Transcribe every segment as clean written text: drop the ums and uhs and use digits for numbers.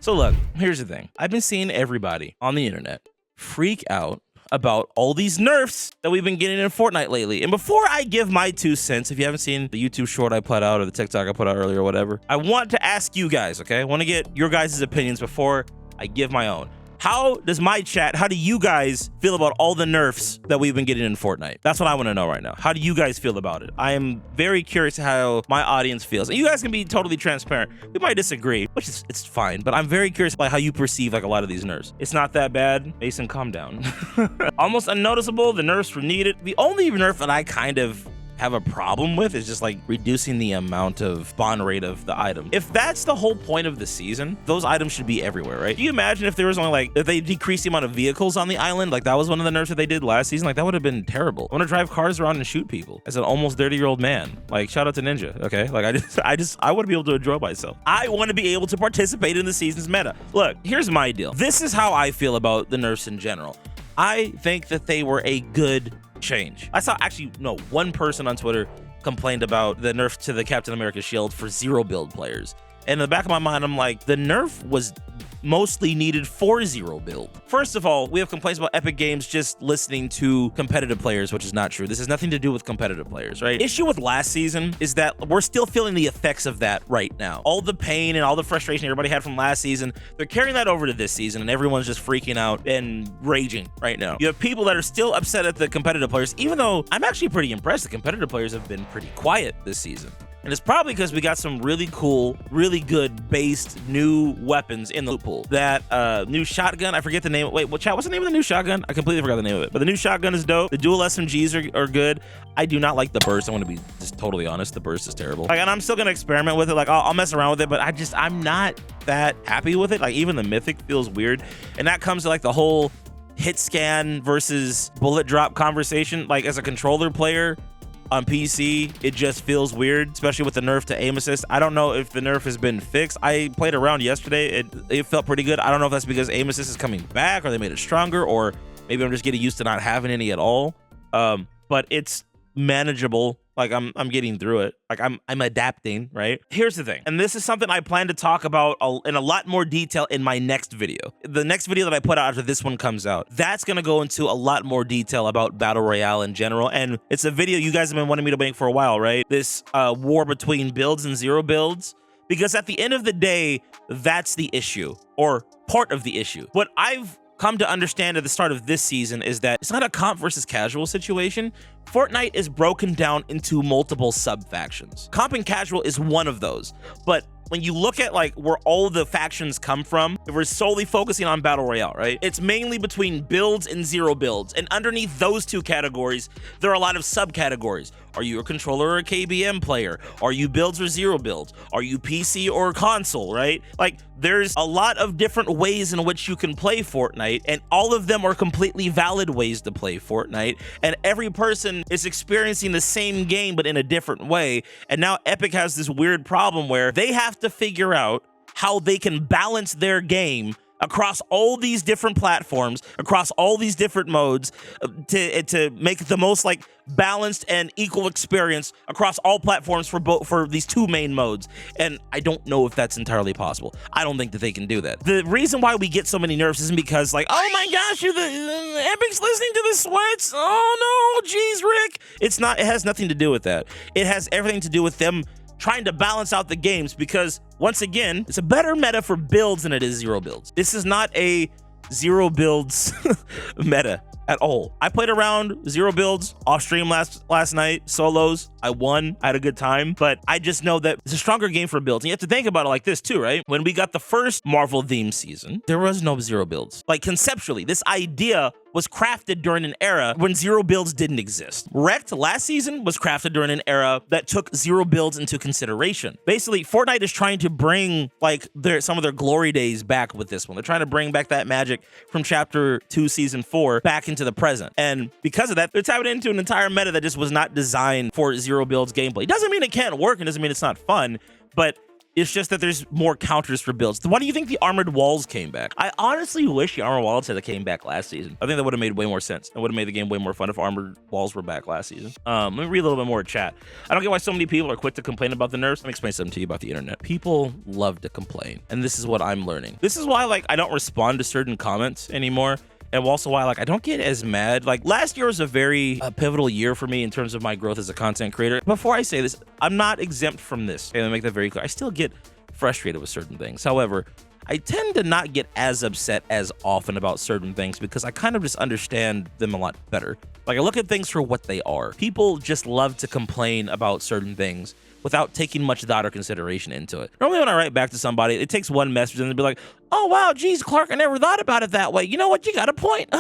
So look, here's the thing. I've been seeing everybody on the internet freak out about all these nerfs that we've been getting in Fortnite lately. And before I give my 2 cents, if you haven't seen the YouTube short I put out or the TikTok I put out earlier or whatever, I want to ask you guys, okay? I want to get your guys' opinions before I give my own. How do you guys feel about all the nerfs that we've been getting in Fortnite? That's what I want to know right now. How do you guys feel about it? I am very curious how my audience feels. And you guys can be totally transparent. We might disagree, which is it's fine, but I'm very curious about how you perceive like a lot of these nerfs. It's not that bad. Mason, calm down. Almost unnoticeable. The nerfs were needed. The only nerf that I kind of have a problem with is just like reducing the amount of spawn rate of the item. If that's the whole point of the season, those items should be everywhere, right? Can you imagine if there was only like, if they decreased the amount of vehicles on the island, like that was one of the nerfs that they did last season, like that would have been terrible. I want to drive cars around and shoot people as an almost 30-year-old man. Like shout out to Ninja, okay? Like I want to be able to enjoy myself. I want to be able to participate in the season's meta. Look, here's my deal. This is how I feel about the nerfs in general. I think that they were a good change. I saw one person on Twitter complained about the nerf to the Captain America shield for 0 build players. And in the back of my mind, I'm like, the nerf was mostly needed for 0 build. First of all, we have complaints about Epic Games just listening to competitive players, which is not true. This has nothing to do with competitive players, right? Issue with last season is that we're still feeling the effects of that right now. All the pain and all the frustration everybody had from last season, they're carrying that over to this season, and everyone's just freaking out and raging right now. You have people that are still upset at the competitive players, even though I'm actually pretty impressed. The competitive players have been pretty quiet this season. And it's probably because we got some really cool, really good based new weapons in the loot pool. That new shotgun, I forget the name. Wait, what's the name of the new shotgun? I completely forgot the name of it. But the new shotgun is dope. The dual SMGs are good. I do not like the burst. I want to be just totally honest. The burst is terrible. Like, and I'm still gonna experiment with it. Like, I'll mess around with it, but I'm not that happy with it. Like, even the mythic feels weird. And that comes to like the whole hit scan versus bullet drop conversation. Like, as a controller player on PC, it just feels weird, especially with the nerf to aim assist. I don't know if the nerf has been fixed. I played around yesterday. It felt pretty good. I don't know if that's because aim assist is coming back or they made it stronger, or maybe I'm just getting used to not having any at all. But it's manageable. Like I'm getting through it. Like I'm adapting, right? Here's the thing, and this is something I plan to talk about in a lot more detail in my next video. The next video that I put out after this one comes out, that's gonna go into a lot more detail about Battle Royale in general. And it's a video you guys have been wanting me to make for a while, right? This war between builds and 0 builds. Because at the end of the day, that's the issue, or part of the issue. What I've come to understand at the start of this season is that it's not a comp versus casual situation. Fortnite is broken down into multiple sub-factions. Comp and casual is one of those, but when you look at like where all the factions come from, we're solely focusing on Battle Royale, right? It's mainly between builds and 0 builds. And underneath those 2 categories, there are a lot of subcategories. Are you a controller or a KBM player? Are you builds or 0 builds? Are you PC or console, right? Like, there's a lot of different ways in which you can play Fortnite, and all of them are completely valid ways to play Fortnite. And every person is experiencing the same game, but in a different way. And now Epic has this weird problem where they have to figure out how they can balance their game across all these different platforms, across all these different modes, to make the most like balanced and equal experience across all platforms for these 2 main modes. And I don't know if that's entirely possible. I don't think that they can do that. The reason why we get so many nerfs isn't because like, oh my gosh, Epic's listening to the sweats. Oh no, geez, Rick. It's not. It has nothing to do with that. It has everything to do with them trying to balance out the games, because once again, it's a better meta for builds than it is 0 builds. This is not a 0 builds meta at all. I played around 0 builds off stream last night, solos. I won, I had a good time, but I just know that it's a stronger game for builds. And you have to think about it like this too, right? When we got the first Marvel theme season, there was no 0 builds. Like conceptually, this idea was crafted during an era when 0 builds didn't exist. Wrecked last season was crafted during an era that took 0 builds into consideration. Basically, Fortnite is trying to bring like some of their glory days back with this one. They're trying to bring back that magic from Chapter 2, Season 4 back into the present. And because of that, they're tapping into an entire meta that just was not designed for 0 builds gameplay. It doesn't mean it can't work, and doesn't mean it's not fun, but It's just that there's more counters for builds. Why do you think the armored walls came back? I honestly wish the armored walls had came back last season. I think that would have made way more sense. It would have made the game way more fun if armored walls were back last season. Let me read a little bit more chat. I don't get why so many people are quick to complain about the nerfs. Let me explain something to you about the internet. People love to complain, and this is what I'm learning. This is why like I don't respond to certain comments anymore. And also why like I don't get as mad. Like last year was a very pivotal year for me in terms of my growth as a content creator. Before I say this, I'm not exempt from this. Okay, let me make that very clear. I still get frustrated with certain things. However, I tend to not get as upset as often about certain things because I kind of just understand them a lot better. Like I look at things for what they are. People just love to complain about certain things without taking much thought or consideration into it. Normally when I write back to somebody, it takes one message and they'll be like, oh wow, geez, Clark, I never thought about it that way. You know what, you got a point.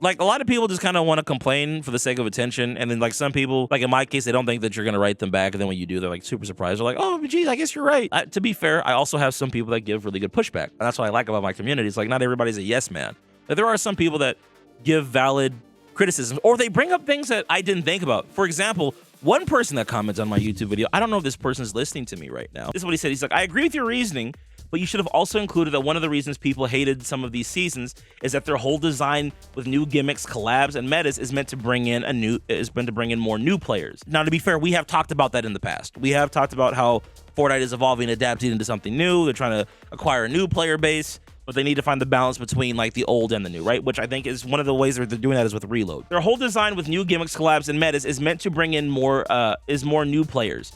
Like a lot of people just kind of want to complain for the sake of attention. And then like some people, like in my case, they don't think that you're gonna write them back. And then when you do, they're like super surprised. They're like, oh geez, I guess you're right. To be fair, I also have some people that give really good pushback. And that's what I like about my community. It's like not everybody's a yes man. Like, there are some people that give valid criticism or they bring up things that I didn't think about. For example, one person that comments on my YouTube video, I don't know if this person's listening to me right now. This is what he said. He's like, I agree with your reasoning, but you should have also included that one of the reasons people hated some of these seasons is that their whole design with new gimmicks, collabs, and metas is meant to bring in more new players. Now, to be fair, we have talked about that in the past. We have talked about how Fortnite is evolving, adapting into something new. They're trying to acquire a new player base, but they need to find the balance between like the old and the new, right? Which I think is one of the ways that they're doing that is with Reload. Their whole design with new gimmicks, collabs, and metas is meant to bring in more new players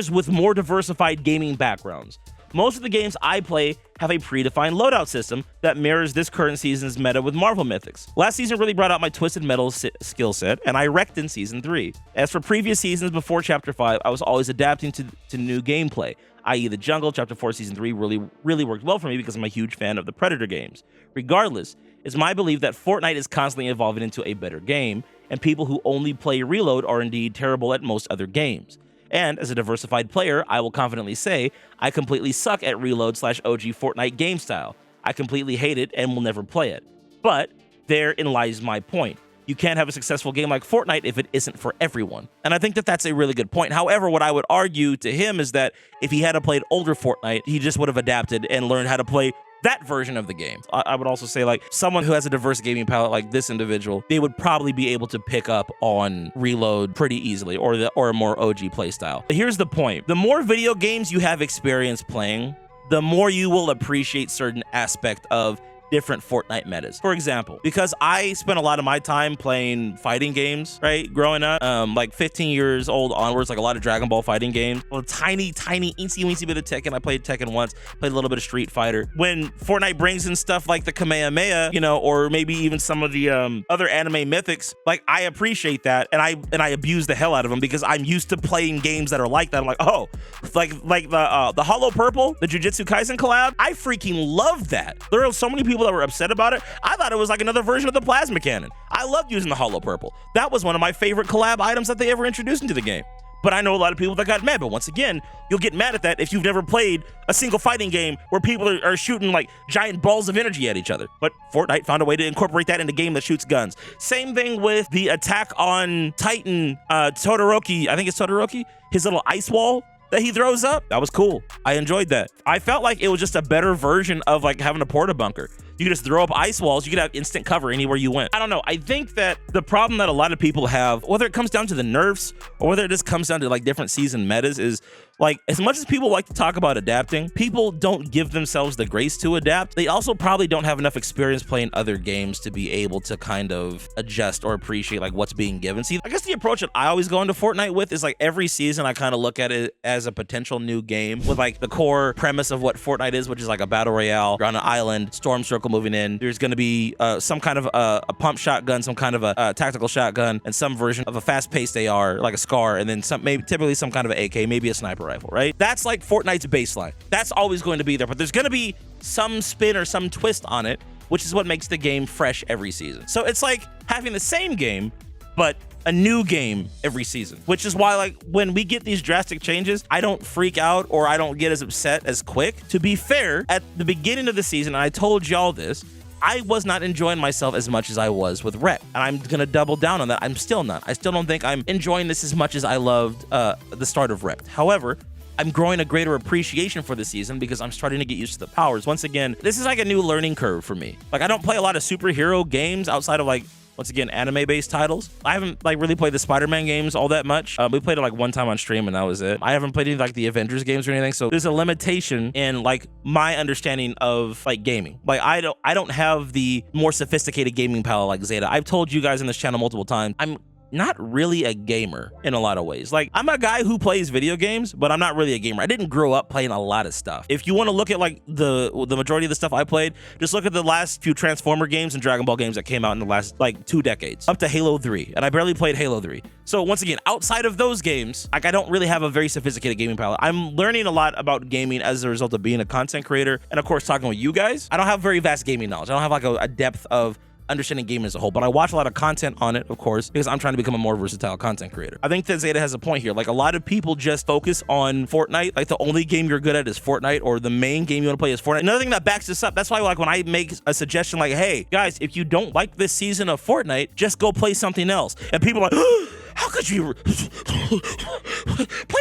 with more diversified gaming backgrounds. Most of the games I play have a predefined loadout system that mirrors this current season's meta with Marvel Mythics. Last season really brought out my Twisted Metal skill set, and I wrecked in Season 3. As for previous seasons before Chapter 5, I was always adapting to new gameplay, i.e. the jungle. Chapter 4 Season 3 really worked well for me because I'm a huge fan of the Predator games. Regardless, it's my belief that Fortnite is constantly evolving into a better game, and people who only play Reload are indeed terrible at most other games. And as a diversified player, I will confidently say I completely suck at Reload/OG Fortnite game style. I completely hate it and will never play it. But therein lies my point. You can't have a successful game like Fortnite if it isn't for everyone. And I think that that's a really good point. However, what I would argue to him is that if he had played older Fortnite, he just would have adapted and learned how to play that version of the game. I would also say like someone who has a diverse gaming palette like this individual, they would probably be able to pick up on Reload pretty easily or a more OG playstyle. Here's the point. The more video games you have experience playing, the more you will appreciate certain aspect of different Fortnite metas. For example, because I spent a lot of my time playing fighting games, right? Growing up, like 15 years old onwards, like a lot of Dragon Ball fighting games. A tiny, eensy bit of Tekken. I played Tekken once, played a little bit of Street Fighter. When Fortnite brings in stuff like the Kamehameha, you know, or maybe even some of the other anime mythics, like I appreciate that and I abuse the hell out of them because I'm used to playing games that are like that. I'm like, oh, like the Hollow Purple, the Jujutsu Kaisen collab. I freaking love that. There are so many people that were upset about it. I thought it was like another version of the plasma cannon. I loved using the Hollow Purple. That was one of my favorite collab items that they ever introduced into the game. But I know a lot of people that got mad. But once again, you'll get mad at that if you've never played a single fighting game where people are shooting like giant balls of energy at each other. But Fortnite found a way to incorporate that in a game that shoots guns. Same thing with the Attack on Titan, Todoroki. I think it's Todoroki. His little ice wall that he throws up. That was cool. I enjoyed that. I felt like it was just a better version of like having a porta bunker. You could just throw up ice walls. You could have instant cover anywhere you went. I don't know. I think that the problem that a lot of people have, whether it comes down to the nerfs or whether it just comes down to like different season metas, is like as much as people like to talk about adapting, people don't give themselves the grace to adapt. They also probably don't have enough experience playing other games to be able to kind of adjust or appreciate like what's being given. See, I guess the approach that I always go into Fortnite with is like every season I kind of look at it as a potential new game with like the core premise of what Fortnite is, which is like a battle royale. You're on an island, storm circle moving in. There's going to be some kind of a pump shotgun, some kind of a tactical shotgun, and some version of a fast-paced AR, like a SCAR, and then typically some kind of an AK, maybe a sniper rifle, right? That's like Fortnite's baseline. That's always going to be there, but there's going to be some spin or some twist on it, which is what makes the game fresh every season. So it's like having the same game, but a new game every season, which is why like when we get these drastic changes, I don't freak out or I don't get as upset as quick. To be fair, at the beginning of the season, and I told y'all this, I was not enjoying myself as much as I was with Rec, and I'm gonna double down on that. I'm still not. I still don't think I'm enjoying this as much as I loved the start of Rec. However, I'm growing a greater appreciation for the season because I'm starting to get used to the powers. Once again, this is like a new learning curve for me. Like, I don't play a lot of superhero games outside of like, once again, anime-based titles. I haven't like really played the Spider-Man games all that much. We played it like one time on stream and that was it. I haven't played any like the Avengers games or anything. So there's a limitation in like my understanding of like gaming. Like I don't have the more sophisticated gaming palette like Zeta. I've told you guys in this channel multiple times, I'm not really a gamer in a lot of ways. Like, I'm a guy who plays video games, but I'm not really a gamer. I didn't grow up playing a lot of stuff. If you want to look at like the majority of the stuff I played, just look at the last few Transformer games and Dragon Ball games that came out in the last like 2 decades, up to Halo 3, and I barely played Halo 3. So once again, outside of those games, like I don't really have a very sophisticated gaming palette. I'm learning a lot about gaming as a result of being a content creator, and of course talking with you guys. I don't have very vast gaming knowledge. I don't have like a depth of understanding gaming as a whole, but I watch a lot of content on it, of course, because I'm trying to become a more versatile content creator. I think that Zeta has a point here. Like, a lot of people just focus on Fortnite. Like, the only game you're good at is Fortnite, or the main game you want to play is Fortnite. Another thing that backs this up, that's why like when I make a suggestion like, hey guys, if you don't like this season of Fortnite, just go play something else, and people are like, how could you play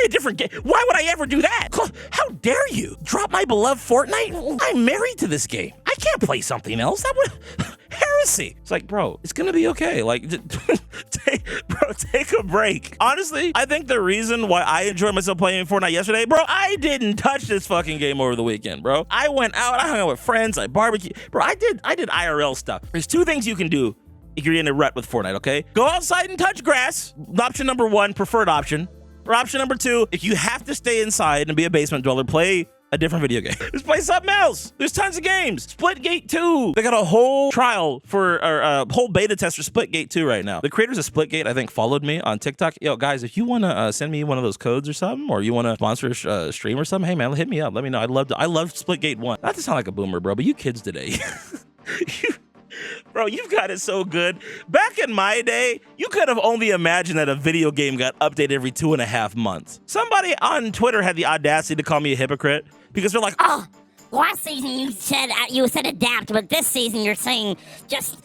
a different game? Why would I ever do that? How dare you drop my beloved Fortnite? I'm married to this game. I can't play something else. That would heresy. It's like, bro, it's gonna be okay. Like, take a break. Honestly, I think the reason why I enjoyed myself playing Fortnite yesterday, bro, I didn't touch this fucking game over the weekend, bro. I went out, I hung out with friends, I barbecued. Bro, I did IRL stuff. There's 2 things you can do if you're in a rut with Fortnite, okay? Go outside and touch grass. Option number 1, preferred option. Or option number 2, if you have to stay inside and be a basement dweller, play a different video game. Just play something else. There's tons of games. Splitgate 2. They got a whole trial for, or a whole beta test for Splitgate 2 right now. The creators of Splitgate, I think, followed me on TikTok. Yo, guys, if you want to send me one of those codes or something, or you want to sponsor a stream or something, hey man, hit me up. Let me know. I love Splitgate 1. Not to sound like a boomer, bro, but you kids today. Bro, you've got it so good. Back in my day, you could have only imagined that a video game got updated every 2.5 months. Somebody on Twitter had the audacity to call me a hypocrite because they're like, oh, last season you said adapt, but this season you're saying just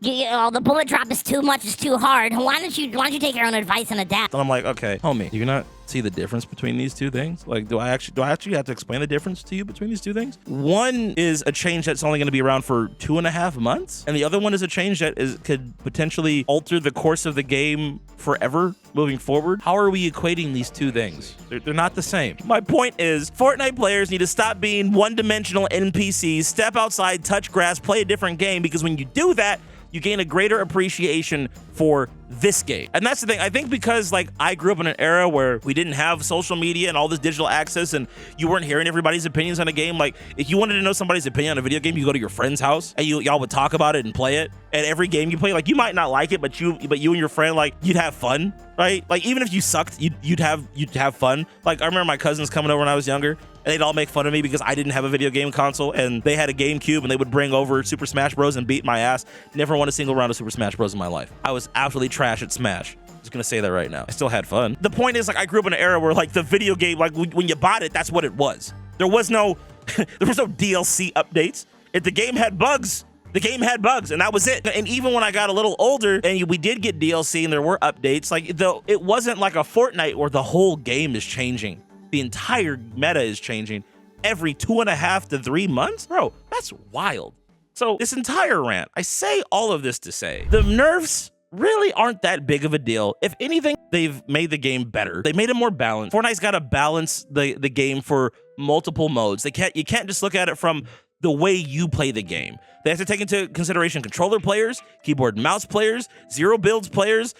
the bullet drop is too much, it's too hard. Why don't you take your own advice and adapt? And I'm like, okay, homie, do you not see the difference between these 2 things? Like, do I actually have to explain the difference to you between these 2 things? One is a change that's only going to be around for 2.5 months, and the other one is a change that could potentially alter the course of the game forever moving forward. How are we equating these 2 things? They're not the same. My point is, Fortnite players need to stop being one-dimensional NPCs, step outside, touch grass, play a different game, because when you do that, you gain a greater appreciation for this game. And that's the thing. I think because like I grew up in an era where we didn't have social media and all this digital access, and you weren't hearing everybody's opinions on a game. Like, if you wanted to know somebody's opinion on a video game, you go to your friend's house and y'all would talk about it and play it. And every game you play, like, you might not like it, but you and your friend, like, you'd have fun, right? Like, even if you sucked, you'd have fun. Like, I remember my cousins coming over when I was younger, and they'd all make fun of me because I didn't have a video game console, and they had a GameCube, and they would bring over Super Smash Bros. And beat my ass. Never won a single round of Super Smash Bros. In my life. I was absolutely trash at Smash. Just gonna say that right now. I still had fun. The point is, like, I grew up in an era where, like, the video game, like, when you bought it, that's what it was. There was no DLC updates. If the game had bugs, the game had bugs, and that was it. And even when I got a little older and we did get DLC and there were updates, like, though it wasn't like a Fortnite where the whole game is changing. The entire meta is changing every 2.5 to 3 months. Bro, that's wild. So this entire rant, I say all of this to say, the nerfs really aren't that big of a deal. If anything, they've made the game better. They made it more balanced. Fortnite's got to balance the game for multiple modes. You can't just look at it from the way you play the game. They have to take into consideration controller players, keyboard and mouse players, zero builds players,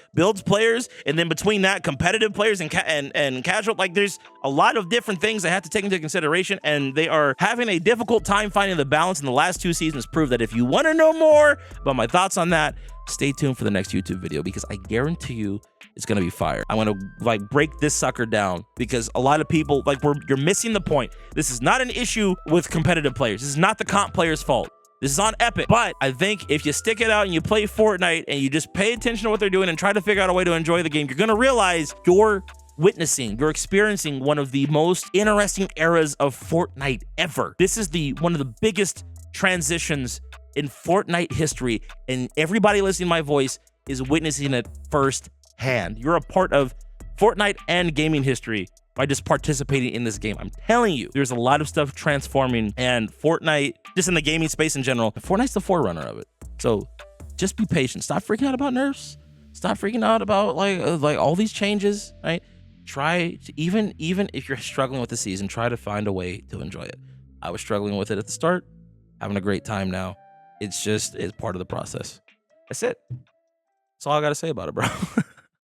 and then between that, competitive players and casual. Like, there's a lot of different things they have to take into consideration, and they are having a difficult time finding the balance. And the last 2 seasons prove that. If you want to know more about my thoughts on that, stay tuned for the next YouTube video, because I guarantee you it's gonna be fire. I want to like break this sucker down, because a lot of people, like, you're missing the point. This is not an issue with competitive players. This is not the comp players' fault. This is on Epic. But I think if you stick it out and you play Fortnite and you just pay attention to what they're doing and try to figure out a way to enjoy the game, you're gonna realize you're experiencing one of the most interesting eras of Fortnite ever. This is one of the biggest transitions in Fortnite history, and everybody listening to my voice is witnessing it firsthand. You're a part of Fortnite and gaming history by just participating in this game. I'm telling you, there's a lot of stuff transforming, and Fortnite, just in the gaming space in general, Fortnite's the forerunner of it. So just be patient. Stop freaking out about nerfs. Stop freaking out about like all these changes, right? Try to, even if you're struggling with the season, try to find a way to enjoy it. I was struggling with it at the start, having a great time now. It's part of the process. That's it. That's all I got to say about it, bro.